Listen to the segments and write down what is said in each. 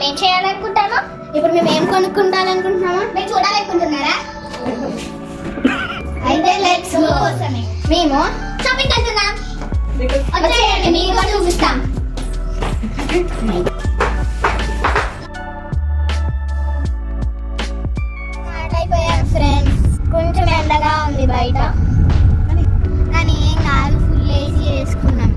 మనం ఏం చేయాలనుకుంటామో, ఇప్పుడు మేము ఏం కొనుక్కుంటాలనుకుంటున్నామా? మీరు చూడాలనుకుంటున్నారా? అయితే లెట్స్ గో. కోసమే మేము షాపింగ్ వెళ్తున్నాం. వచ్చేయండి, మీకు కూడా చూపిస్తాం. స్టార్ట్ అయిపోయాం ఫ్రెండ్స్. కొంచెం ఎండగా ఉంది బయట, కానీ ఏం కాదు, ఫుల్ ఏసీ వేసుకున్నాం.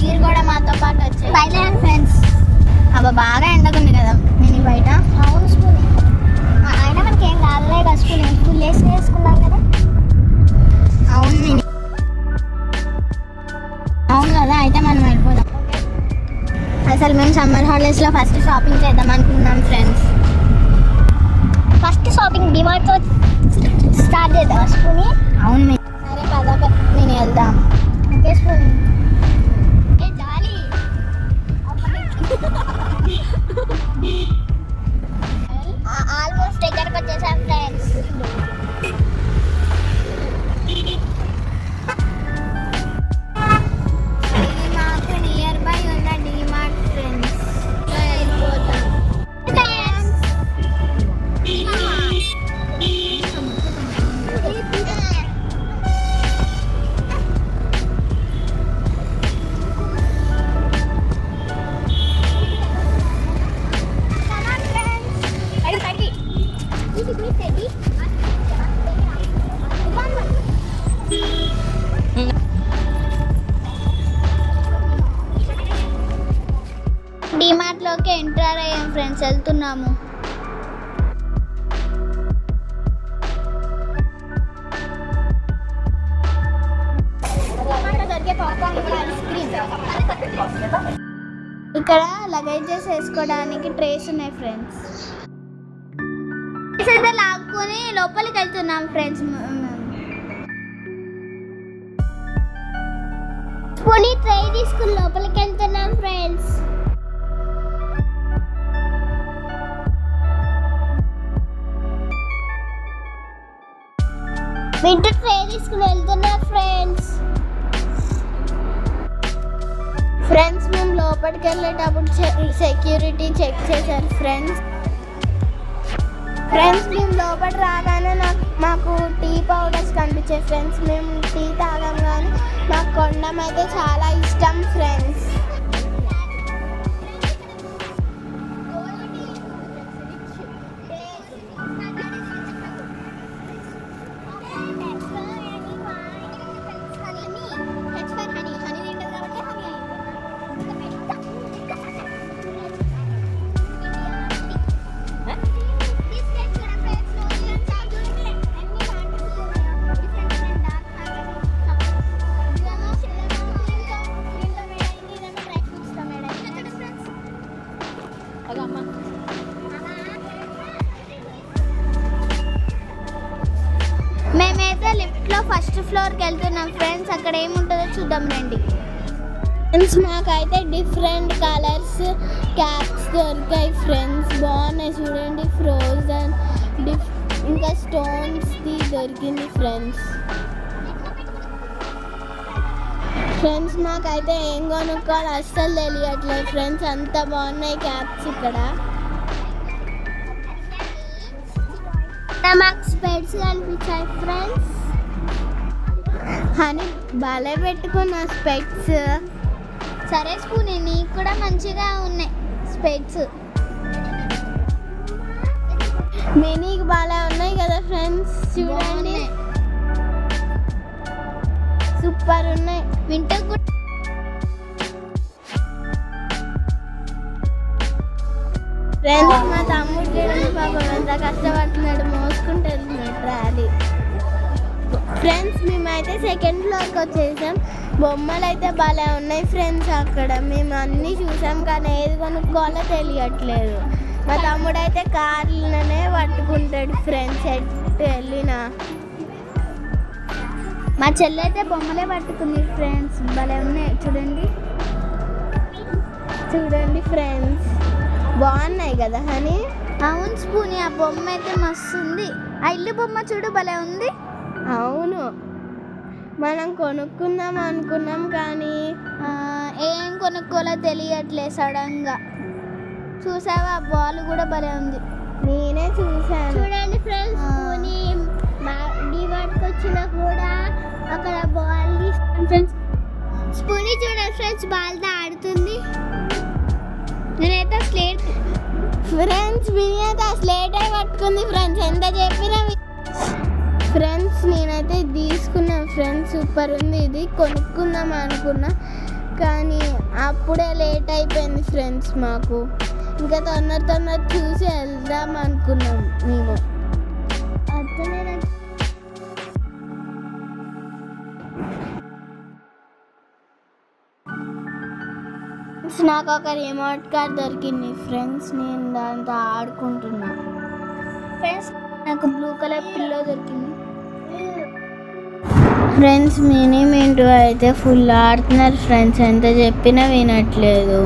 మీరు కూడా మాతో పాటు వచ్చారు. బయలుదేరండి ఫ్రెండ్స్. అబ్బా బాగా ఎండగుంది కదా నేను బయట. అవును స్కూల్, అయినా మనకి ఏం కాదులే కదా, స్కూల్ వేసి వేసుకున్నాం కదా. అవును అవును కదా, అయితే మనం వెళ్ళిపోదాం. అసలు మేము సమ్మర్ హాలిడేస్లో ఫస్ట్ షాపింగ్ చేద్దాం అనుకున్నాం ఫ్రెండ్స్. ఫస్ట్ షాపింగ్ డిమార్ట్ తో స్టార్ట్ చేద్దాం స్కూల్. అవును సరే పద నేను వెళ్దాం. Okay school. ఏ డాలీ, ఆల్మోస్ట్ దగ్గరకు వచ్చేసాం ఫ్రెండ్స్. మాకు నియర్ బై ఉన్న డిమార్ట్ ఫ్రెండ్స్ వెళ్ళిపోతాం. డిమార్ట్లోకి ఎంటర్ అయ్యాం ఫ్రెండ్స్, వెళ్తున్నాము. ఇక్కడ లగేజెస్ వేసుకోవడానికి ట్రేస్ ఉన్నాయి ఫ్రెండ్స్. అయితే లాక్కుని లోపలికి వెళ్తున్నాం ఫ్రెండ్స్. పోనీ ట్రై తీసుకుని లోపలికి వెళ్తున్నాం ఫ్రెండ్స్. వింటర్ ట్రై తీసుకుని వెళ్తున్నా ఫ్రెండ్స్. ఫ్రెండ్స్ మేము లోపలికి వెళ్ళేటప్పుడు సెక్యూరిటీ చెక్ చేశారు ఫ్రెండ్స్. మేము లోపల రాగానే మాకు టీ పౌడర్స్ కనిపించాయి ఫ్రెండ్స్. మేము టీ తాగాం కానీ మాకు కొండం అయితే చాలా ఇష్టం ఫ్రెండ్స్. మేమైతే లిఫ్ట్లో ఫస్ట్ ఫ్లోర్కి వెళ్తున్నాం ఫ్రెండ్స్. అక్కడ ఏముంటుందో చూద్దాం రండి. ఫ్రెండ్స్ మాకైతే డిఫరెంట్ కలర్స్ క్యాప్స్ దొరికాయి ఫ్రెండ్స్. బాగున్నాయి చూడండి, ఫ్రోజన్ ఇంకా స్టోన్స్ది దొరికింది ఫ్రెండ్స్. మాకైతే ఏం కొనుక్కోవాలి అస్సలు తెలియట్లేదు ఫ్రెండ్స్. అంత బాగున్నాయి క్యాప్స్ ఇక్కడ. మాకు స్పెట్స్ కనిపించాయి ఫ్రెండ్స్. అని భలే పెట్టుకున్న స్పెట్స్. సరే స్పూన్, నీకు కూడా మంచిగా ఉన్నాయి స్పెట్స్. మినీకి భలే ఉన్నాయి కదా ఫ్రెండ్స్, చూడండి సూపర్ ఉన్నాయి. వింటర్ కూడా ఫ్రెండ్స్ మా తమ్ముడు చూడండి పాపం ఎంత కష్టపడుతున్నాడు, మోసుకుంటూ వెళ్తున్నాడు ట్రాలీ. ఫ్రెండ్స్ మేమైతే సెకండ్ ఫ్లోర్కి వచ్చేసాం. బొమ్మలు అయితే భలే ఉన్నాయి ఫ్రెండ్స్. అక్కడ మేము అన్నీ చూసాం కానీ ఏది కొనుక్కోవాలో తెలియట్లేదు. మా తమ్ముడు అయితే కార్లనే పట్టుకుంటాడు ఫ్రెండ్స్ ఎటు వెళ్ళినా. మా చెల్లి అయితే బొమ్మలే పట్టుకుంది ఫ్రెండ్స్. భలే ఉన్నాయి చూడండి. చూడండి ఫ్రెండ్స్, బాగున్నాయి కదా హనీ. అవును స్పూని, ఆ బొమ్మ అయితే మస్తు ఉంది. ఆ ఇల్లు బొమ్మ చూడు భలే ఉంది. అవును, మనం కొనుక్కుందాం అనుకున్నాం కానీ ఏం కొనుక్కోవాలో తెలియట్లే సడన్గా. చూసావా బాల్ కూడా భలే ఉంది. నేనే చూసాను. చూడండి ఫ్రెండ్స్, స్పూని డివార్డ్కి వచ్చినా కూడా అక్కడ బాల్ ఫ్రెండ్స్. స్పూని చూడండి ఫ్రెండ్స్, బాల్తో ఆడుతుంది. నేనైతే స్లేట్ ఫ్రెండ్స్, వినియత స్లేటే పట్టుకుంది ఫ్రెండ్స్. ఎంత చెప్పినా ఫ్రెండ్స్, నేనైతే తీసుకున్నాను ఫ్రెండ్స్. సూపర్ ఉంది. ఇది కొనుక్కుందాం అనుకున్నా కానీ అప్పుడే లేట్ అయిపోయింది ఫ్రెండ్స్. మాకు ఇంకా తొందర చూసి వెళ్దాం అనుకున్నాం మేము. నాకు ఒక రిమోట్ కార్ దొరికింది ఫ్రెండ్స్. నేను దాంతో ఆడుకుంటున్నా ఫ్రెండ్స్. నాకు బ్లూ కలర్ పిల్లో దొరికింది ఫ్రెండ్స్. మింటూ అయితే ఫుల్ ఆడుతున్నారు ఫ్రెండ్స్. ఎంత చెప్పినా వినట్లేదు,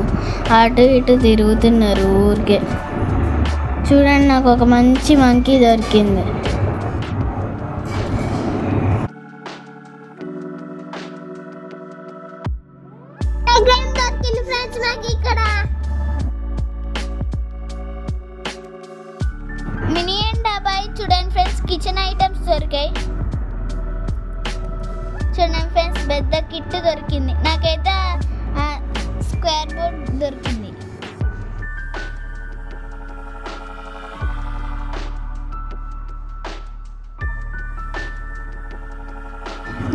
అటు ఇటు తిరుగుతున్నారు ఊరికే. చూడండి, నాకు ఒక మంచి మంకీ దొరికింది. మినీ అండ్ డాబాయ్ చూడండి ఫ్రెండ్స్, కిచెన్ ఐటమ్స్ దొరికాయి. చూడండి ఫ్రెండ్స్, పెద్ద కిట్ దొరికింది. నాకైతే స్క్వేర్ బోర్డ్ దొరికింది.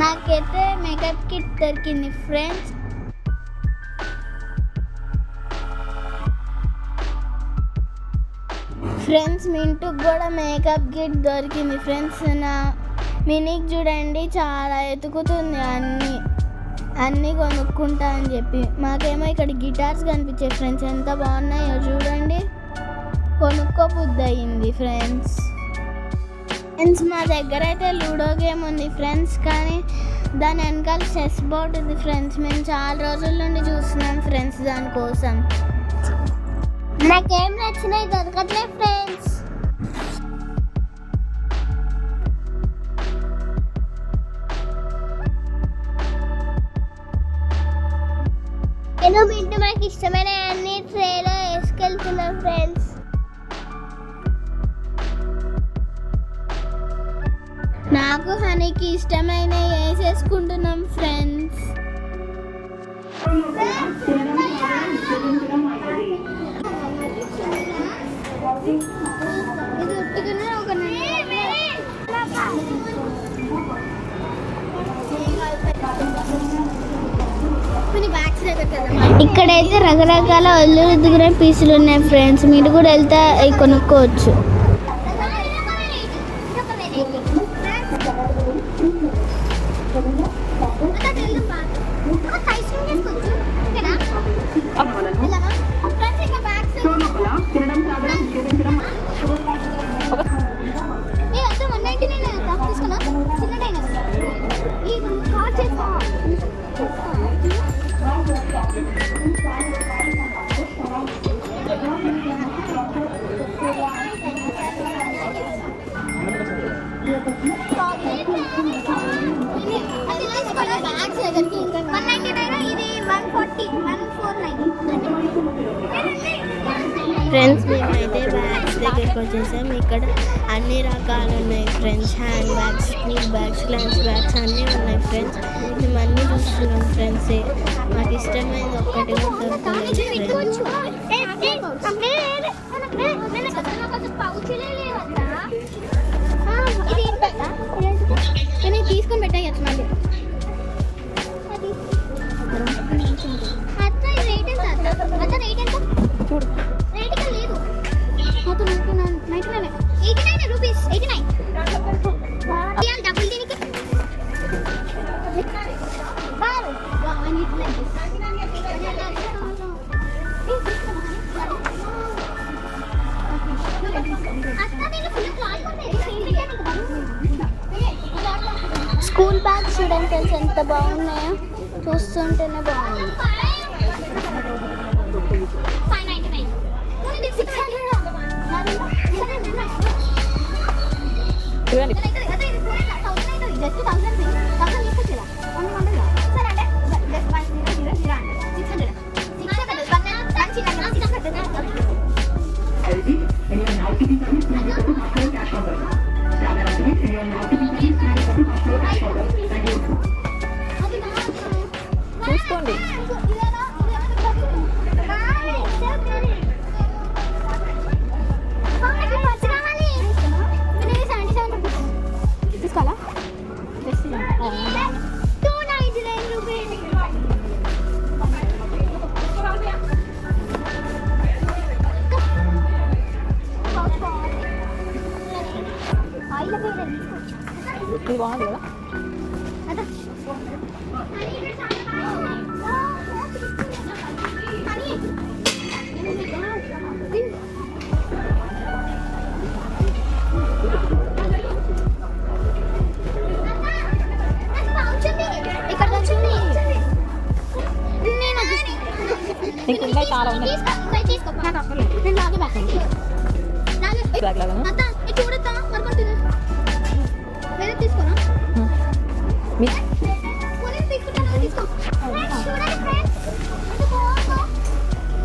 నాకైతే మేకప్ కిట్ దొరికింది ఫ్రెండ్స్. ఫ్రెండ్స్, మింటూకి కూడా మేకప్ కిట్ దొరికింది ఫ్రెండ్స్. నా మినీకి చూడండి చాలా ఎతుకుతుంది అన్నీ కొనుక్కుంటా అని చెప్పి. మాకేమో ఇక్కడ గిటార్స్ కనిపించాయి ఫ్రెండ్స్. ఎంత బాగున్నాయో చూడండి. కొనుక్కోబుద్ధి అయింది ఫ్రెండ్స్. మా దగ్గర అయితే లూడో గేమ్ ఉంది ఫ్రెండ్స్, కానీ దాని వెనకాల చెస్ బోర్డ్ ఉంది ఫ్రెండ్స్. మేము చాలా రోజుల నుండి చూస్తున్నాం ఫ్రెండ్స్ దానికోసం. నాకేం నచ్చినాయి దొరకట్లేదు ఫ్రెండ్స్. నేను బింటూ మాకు ఇష్టమైన అన్ని ట్రేలో వేసుకెళ్తున్నాం ఫ్రెండ్స్. నాకు హనీకి ఇష్టమైన వేసేసుకుంటున్నాం ఫ్రెండ్స్. ఇక్కడైతే రకరకాల ఒళ్ళు రుద్దుకునే పీసులు ఉన్నాయి ఫ్రెండ్స్. మీరు కూడా వెళ్తే అవి కొనుక్కోవచ్చు. ఫ్రెండ్స్, మేమైతే బ్యాగ్స్ దగ్గరికి వచ్చేసాం. ఇక్కడ అన్ని రకాలు ఉన్నాయి friends. Hand bags, school bags, lunch bags అన్నీ ఉన్నాయి ఫ్రెండ్స్. మేము అన్నీ చూస్తున్నాం ఫ్రెండ్స్. మాకు ఇష్టమైనది ఒక్కటి కూడా దొరకలేదు ఫ్రెండ్స్. తీసుకొని పెట్టాయచ్చు మళ్ళీ. చూడు రేట్ లేదు. మొత్తం 89 రూపీస్. 89 డబ్బులు దీనికి. స్కూల్ బ్యాగ్స్ చూడండి ఫ్రెండ్స్ ఎంత బాగున్నాయో. చూస్తుంటేనే బాగుంది. నీకు ఉన్నాయి చాలా ఉన్నాయి తీసుకో నాకు అక్కర్లేదు నేను లాగే బ్యాక్ బ్యాగ్ లాగా అత్త ఇది చూడొద్దా మరపడుతుంది వేరే తీసుకోనా మీ పోనీ తీసుకుంటాను తీసుకో చూడండి ఫ్రెండ్స్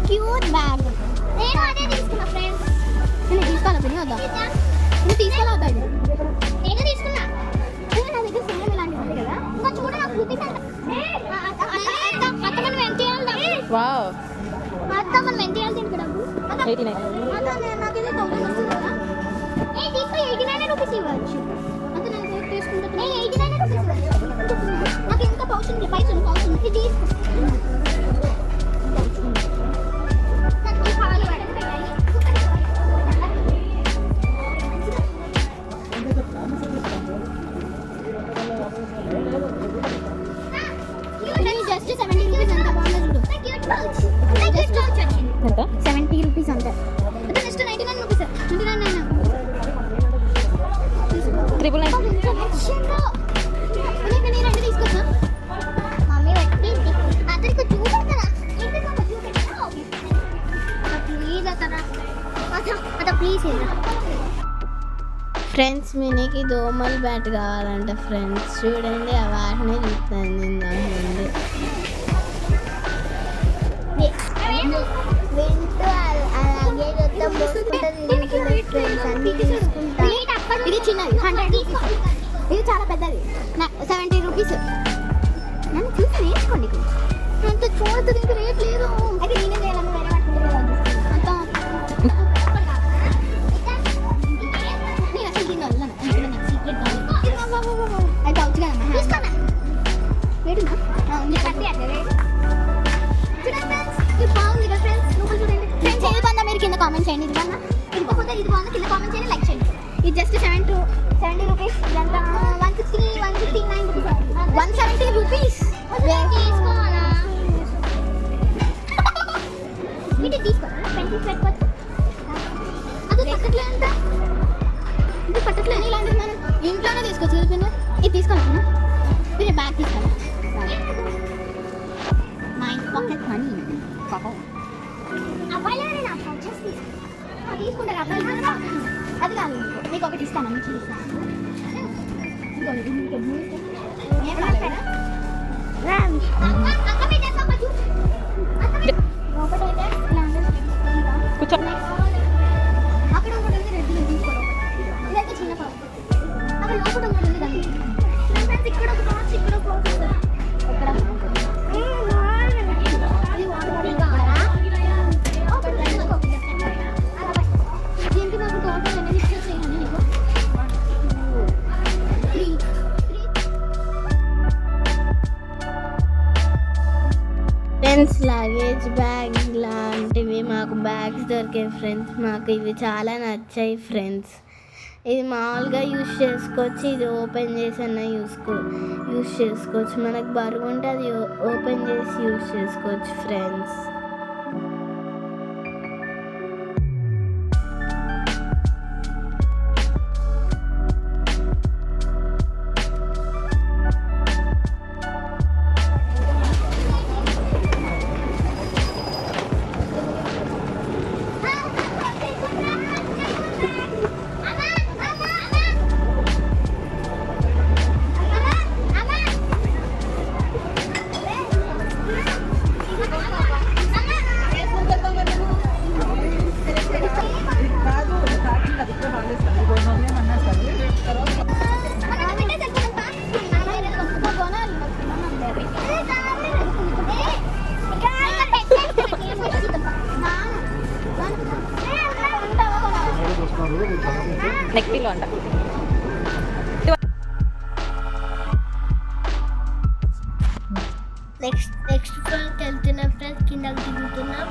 క్యూట్ బ్యాగ్ నేను అదే తీసుకున్నా ఫ్రెండ్స్ నేను తీసుకోవాలా పిన్ని వద్దా నువ్వు తీసుకోవాలా వద్దా ఇది నేను తీసుకున్నా నా దగ్గర సేమ్ ఇలాంటివి ఉంది కదా ఇంకా చూడ నాకు రూపీస్ అత్త మనం ఎంత చేయాలి వావ్ అత్త మనం ఎంత చేయాలి దీనికి డబ్బు 89 అత్త నాకు ఇది 1000 వస్తుంది కదా తీసుకో 89 రూపీస్ ఇవ్వచ్చు అత్త నేను తీసుకుంటా 89 రూపీస్ ఇవ్వచ్చు నాకు ఇంకా పౌచ్ ఉంది పైసలు పౌచ్ ఉంది ఇది తీసుకో జస్ట్ 70 రూపీస్ అంత బాగుంది చూడు ఎంత 70 రూపీస్ అంతే అంటే జస్ట్ 99 రూపీస్ 99 999 రెండు తీసుకొచ్చా మమ్మీ పెట్టి అతనికి చూపెడతారా ప్లీజ్ అత ప్లీజ్ ఫ్రెండ్స్ మినీకి దోమల బ్యాట్ కావాలంట ఫ్రెండ్స్ చూడండి ఆ వాటిని చూస్తాను నేను దాని వింటూ అలాగే మొత్తం ఫ్రెండ్స్ అన్ని తీసుకుంటా ఇది చిన్నది 100 ఇది చాలా పెద్దది 70 రూపీస్ నన్ను చూసి నేర్చుకోండి అంత చూడదు దీనికి రేట్ లేదు అయితే నేనే చేయాలని వేరే పట్టుకుంటే అంత నేను అసలు దీన్ని వదలను సీక్రెట్ అయితే అవచ్చు కదా తీసుకోనా రేటునా ఉంది కట్టి అట్లా రేటు చూడండి ఫ్రెండ్స్ ఇది బాగుంది కదా ఫ్రెండ్స్ లోపల చూడండి ఫ్రెండ్స్ ఏది బాగుందా మీరు కింద కామెంట్ చేయండి ఇది బాగుందా ఇది బాగుందా కింద కామెంట్ చేయండి లైక్ చేయండి ఇది జస్ట్ 70 రూపీస్ ఇదంతా 169 రూపీస్ 170 రూపీస్ తీసుకోవాలా ఇది తీసుకోవాలా 20 పెట్టుకోవచ్చు అది పట్టట్లే అంట ఇది పట్టట్లే ఇలాంటిది మనం ఇంట్లోనే తీసుకోవచ్చు కదా పిన్న ఇది తీసుకోవాలన్నా మీరు బ్యాగ్ తీసుకోవాలి మై పాకెట్ మనీ పాపం అబ్బాయిలనే నా పర్చేస్ తీసుకుంటారు అబ్బాయిలు అది కాదు మీకు ఒకటి ఇస్తాను మీకు ఇస్తాను అక్కడ ఒకటి ఉంది రెడ్డి తీసుకోవడం ఇదైతే చిన్న పాప అక్కడ లోపల ఒకటి ఉంది దాన్ని ఇక్కడ ఒక బాక్స్ ఇక్కడ ఒక బాక్స్ ఇక్కడ దీనికి నాకు టోటల్ ఎన్ని ఇచ్చేసి చేయాలి నీకు ఫ్రెండ్స్ లగేజ్ బ్యాగ్ లాంటివి మాకు బ్యాగ్స్ దొరికాయి ఫ్రెండ్స్ మాకు ఇవి చాలా నచ్చాయి ఫ్రెండ్స్ ఇది మామూలుగా యూస్ చేసుకోవచ్చు ఇది ఓపెన్ చేసి అన్న యూస్ చేసుకోవచ్చు మనకు బరువు ఉంటే అది ఓపెన్ చేసి యూస్ చేసుకోవచ్చు ఫ్రెండ్స్ నెక్ పిల్లో అంట నెక్స్ట్ ఫ్లోర్కి వెళ్తున్నాం ఫ్రెండ్స్ కిందకి దిగుతున్నాం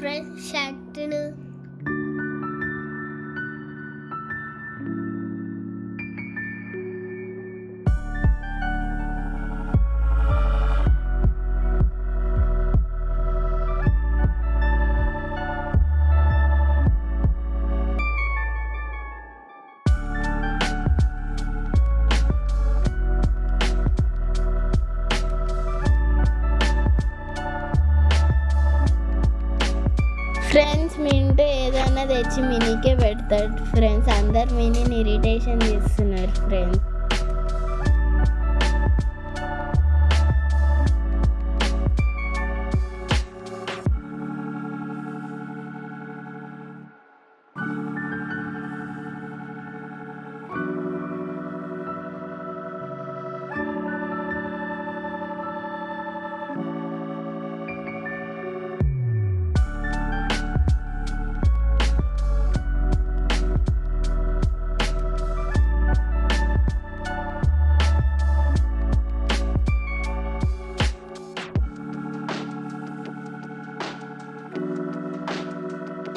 ఫ్రెండ్స్ షర్ట్ను. ఫ్రెండ్స్ మింటూ ఏదైనా తెచ్చి మినీకే పెడతాడు ఫ్రెండ్స్. అందరు మినీని ఇరిటేషన్ చేస్తున్నారు ఫ్రెండ్స్.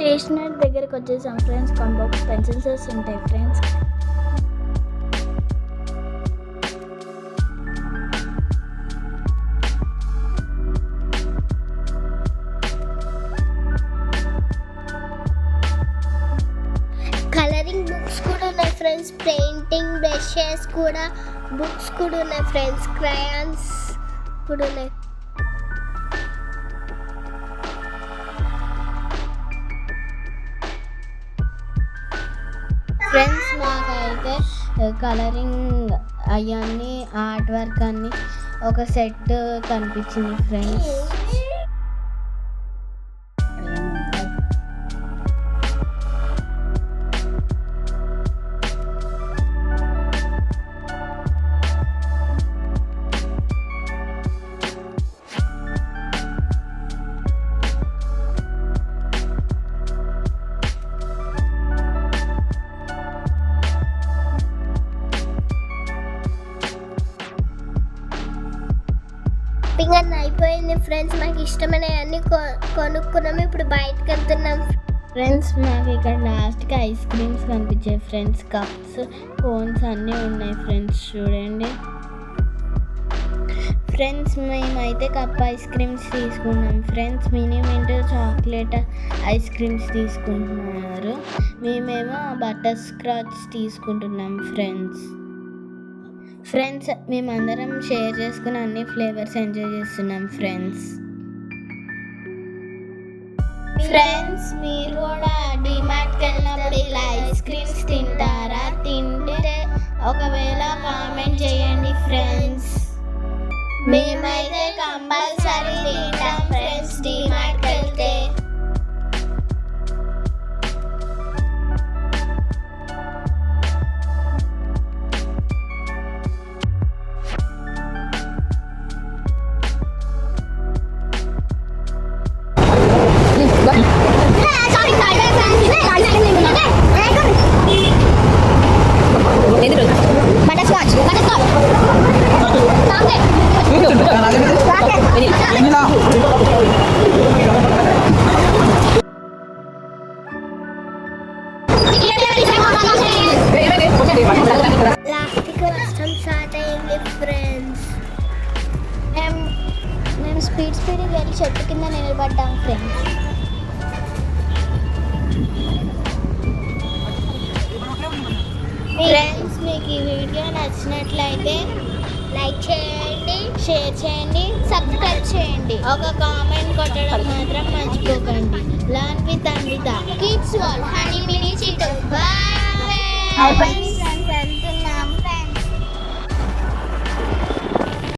స్టేషనరీ దగ్గరకు వచ్చేసాం ఫ్రెండ్స్. కాంబాక్స్ పెన్సిల్స్ ఉంటాయి ఫ్రెండ్స్. కలరింగ్ బుక్స్ కూడా ఉన్నాయి ఫ్రెండ్స్. పెయింటింగ్ బ్రషెస్ కూడా బుక్స్ కూడా ఉన్నాయి ఫ్రెండ్స్. క్రయాన్స్ కూడా ఉన్నాయి. ఫ్రెండ్స్ మాకైతే కలరింగ్ అవన్నీ ఆర్ట్ వర్క్ అన్నీ ఒక సెట్ కనిపించింది ఫ్రెండ్స్. షాపింగ్ అన్నీ అయిపోయింది ఫ్రెండ్స్. మాకు ఇష్టమైన అన్నీ కొనుక్కున్నాము. ఇప్పుడు బయటకు వెళ్తున్నాం ఫ్రెండ్స్. మాకు ఇక్కడ లాస్ట్కి ఐస్ క్రీమ్స్ కనిపించాయి ఫ్రెండ్స్. కప్స్ కోన్స్ అన్నీ ఉన్నాయి ఫ్రెండ్స్. చూడండి ఫ్రెండ్స్, మేమైతే కప్ ఐస్ క్రీమ్స్ తీసుకున్నాం ఫ్రెండ్స్. మినిమింటూ చాక్లెట్ ఐస్ క్రీమ్స్ తీసుకుంటున్నారు. మేమేమో బటర్ స్కాచ్ తీసుకుంటున్నాం ఫ్రెండ్స్. ఫ్రెండ్స్ మేమందరం షేర్ చేసుకుని అన్ని ఫ్లేవర్స్ ఎంజాయ్ చేస్తున్నాం ఫ్రెండ్స్. ఫ్రెండ్స్ మీరు కూడా డిమార్ట్కి వెళ్ళినప్పుడు ఇలా ఐస్ క్రీమ్స్ తింటారా? తింటే ఒకవేళ కామెంట్ చేయండి ఫ్రెండ్స్. మేమైతే కంపల్సరీ తింటాం ఫ్రెండ్స్ డిమార్ట్కి వెళ్తే. మేము స్పీడ్ వెళ్ళి చెట్టు కింద నిలబడ్డాం ఫ్రెండ్స్. ఫ్రెండ్స్ మీకు ఈ వీడియో నచ్చినట్లయితే లైక్ చేయండి, షేర్ చేయండి, సబ్స్క్రైబ్ చేయండి. ఒక కామెంట్ కొట్టడం మాత్రం మర్చిపోకండి. Learn with Anvitha kids world honey mini Chittu. Bye.